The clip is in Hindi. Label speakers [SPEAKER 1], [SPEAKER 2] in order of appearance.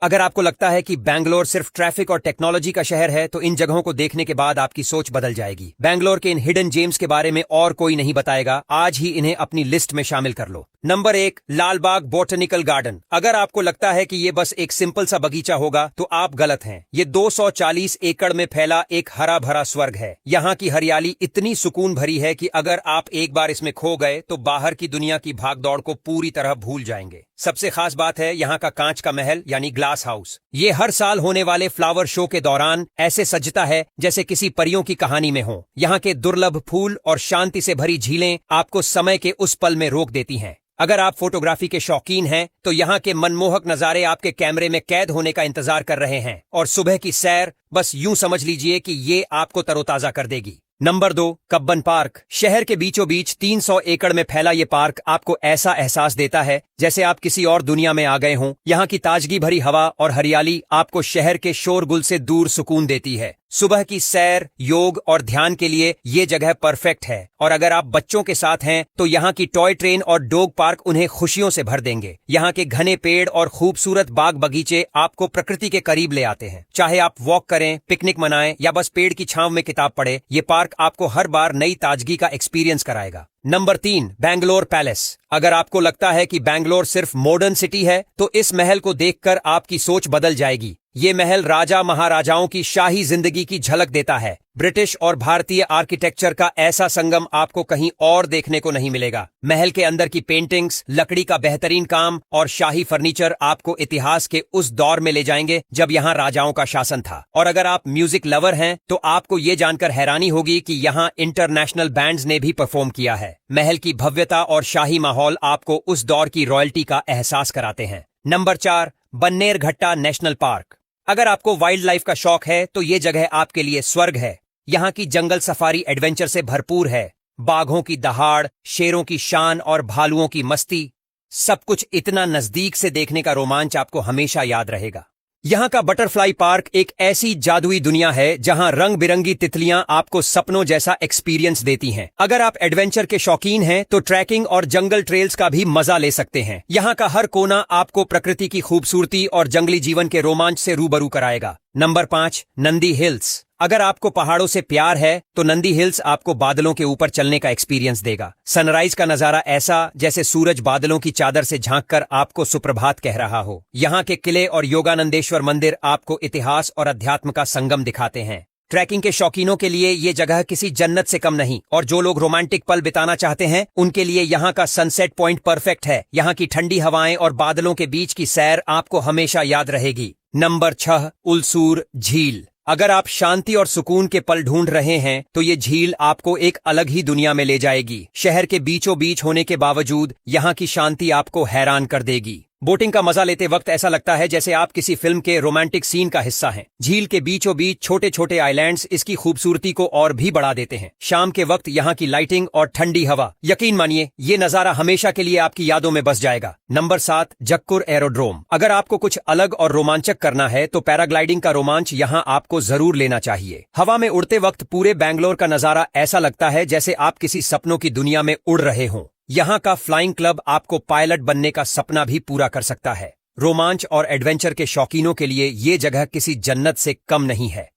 [SPEAKER 1] अगर आपको लगता है कि बैंगलोर सिर्फ ट्रैफिक और टेक्नोलॉजी का शहर है तो इन जगहों को देखने के बाद आपकी सोच बदल जाएगी। बैंगलोर के इन हिडन जेम्स के बारे में और कोई नहीं बताएगा, आज ही इन्हें अपनी लिस्ट में शामिल कर लो। Number 1, Lalbagh botanical garden. अगर आपको लगता है कि ये बस एक सिंपल सा बगीचा होगा तो आप गलत हैं। ये 240 एकड़ में फैला एक हरा भरा स्वर्ग है। यहाँ की हरियाली इतनी सुकून भरी है कि अगर आप एक बार इसमें खो गए तो बाहर की दुनिया की भागदौड़ को पूरी तरह भूल जाएंगे। सबसे खास बात है यहाँ का कांच का महल यानी ग्लास हाउस। ये हर साल होने वाले फ्लावर शो के दौरान ऐसे सजता है जैसे किसी परियों की कहानी में हो। यहाँ के दुर्लभ फूल और शांति से भरी झीलें आपको समय के उस पल में रोक देती हैं। अगर आप फोटोग्राफी के शौकीन हैं तो यहाँ के मनमोहक नजारे आपके कैमरे में कैद होने का इंतजार कर रहे हैं। और सुबह की सैर बस यूं समझ लीजिए कि ये आपको तरोताजा कर देगी। Number 2, Cubbon park. शहर के बीचों बीच 300 एकड़ में फैला ये पार्क आपको ऐसा एहसास देता है जैसे आप किसी और दुनिया में आ गए हों। यहाँ की ताजगी भरी हवा और हरियाली आपको शहर के शोरगुल से दूर सुकून देती है। सुबह की सैर, योग और ध्यान के लिए ये जगह परफेक्ट है। और अगर आप बच्चों के साथ हैं तो यहाँ की टॉय ट्रेन और डॉग पार्क उन्हें खुशियों से भर देंगे। यहाँ के घने पेड़ और खूबसूरत बाग बगीचे आपको प्रकृति के करीब ले आते हैं। चाहे आप वॉक करें, पिकनिक मनाएं या बस पेड़ की छांव में किताब पढ़े, ये पार्क आपको हर बार नई ताजगी का एक्सपीरियंस कराएगा। Number 3, Bangalore palace. अगर आपको लगता है कि बैंगलोर सिर्फ मॉडर्न सिटी है तो इस महल को देखकर आपकी सोच बदल जाएगी। ये महल राजा महाराजाओं की शाही जिंदगी की झलक देता है। ब्रिटिश और भारतीय आर्किटेक्चर का ऐसा संगम आपको कहीं और देखने को नहीं मिलेगा। महल के अंदर की पेंटिंग्स, लकड़ी का बेहतरीन काम और शाही फर्नीचर आपको इतिहास के उस दौर में ले जाएंगे जब यहाँ राजाओं का शासन था। और अगर आप म्यूजिक लवर हैं तो आपको ये जानकर हैरानी होगी कि यहाँ इंटरनेशनल बैंड्स ने भी परफॉर्म किया है। महल की भव्यता और शाही माहौल आपको उस दौर की रॉयल्टी का एहसास कराते हैं। Number 4, Bannerghatta national park. अगर आपको वाइल्ड लाइफ का शौक है तो ये जगह आपके लिए स्वर्ग है। यहाँ की जंगल सफारी एडवेंचर से भरपूर है। बाघों की दहाड़, शेरों की शान और भालुओं की मस्ती, सब कुछ इतना नजदीक से देखने का रोमांच आपको हमेशा याद रहेगा। यहाँ का बटरफ्लाई पार्क एक ऐसी जादुई दुनिया है जहाँ रंग बिरंगी तितलियां आपको सपनों जैसा एक्सपीरियंस देती हैं। अगर आप एडवेंचर के शौकीन हैं तो ट्रैकिंग और जंगल ट्रेल्स का भी मजा ले सकते हैं। यहाँ का हर कोना आपको प्रकृति की खूबसूरती और जंगली जीवन के रोमांच से रूबरू कराएगा। Number 5, Nandi hills. अगर आपको पहाड़ों से प्यार है तो नंदी हिल्स आपको बादलों के ऊपर चलने का एक्सपीरियंस देगा। सनराइज का नजारा ऐसा जैसे सूरज बादलों की चादर से झांककर आपको सुप्रभात कह रहा हो। यहाँ के किले और योगानंदेश्वर मंदिर आपको इतिहास और अध्यात्म का संगम दिखाते हैं। ट्रैकिंग के शौकीनों के लिए ये जगह किसी जन्नत से कम नहीं। और जो लोग रोमांटिक पल बिताना चाहते हैं उनके लिए यहाँ का सनसेट पॉइंट परफेक्ट है। यहाँ की ठंडी हवाएं और बादलों के बीच की सैर आपको हमेशा याद रहेगी। नंबर 6, उलसूर झील। अगर आप शांति और सुकून के पल ढूंढ रहे हैं तो ये झील आपको एक अलग ही दुनिया में ले जाएगी। शहर के बीचों बीच होने के बावजूद यहाँ की शांति आपको हैरान कर देगी। बोटिंग का मजा लेते वक्त ऐसा लगता है जैसे आप किसी फिल्म के रोमांटिक सीन का हिस्सा हैं। झील के बीचों बीच छोटे छोटे आइलैंड्स इसकी खूबसूरती को और भी बढ़ा देते हैं। शाम के वक्त यहाँ की लाइटिंग और ठंडी हवा, यकीन मानिए ये नजारा हमेशा के लिए आपकी यादों में बस जाएगा। Number 7, Jakkur aerodrome. अगर आपको कुछ अलग और रोमांचक करना है तो पैराग्लाइडिंग का रोमांच यहाँ आपको जरूर लेना चाहिए। हवा में उड़ते वक्त पूरे बैंगलोर का नजारा ऐसा लगता है जैसे आप किसी सपनों की दुनिया में उड़ रहे हों। यहाँ का फ्लाइंग क्लब आपको पायलट बनने का सपना भी पूरा कर सकता है। रोमांच और एडवेंचर के शौकीनों के लिए ये जगह किसी जन्नत से कम नहीं है।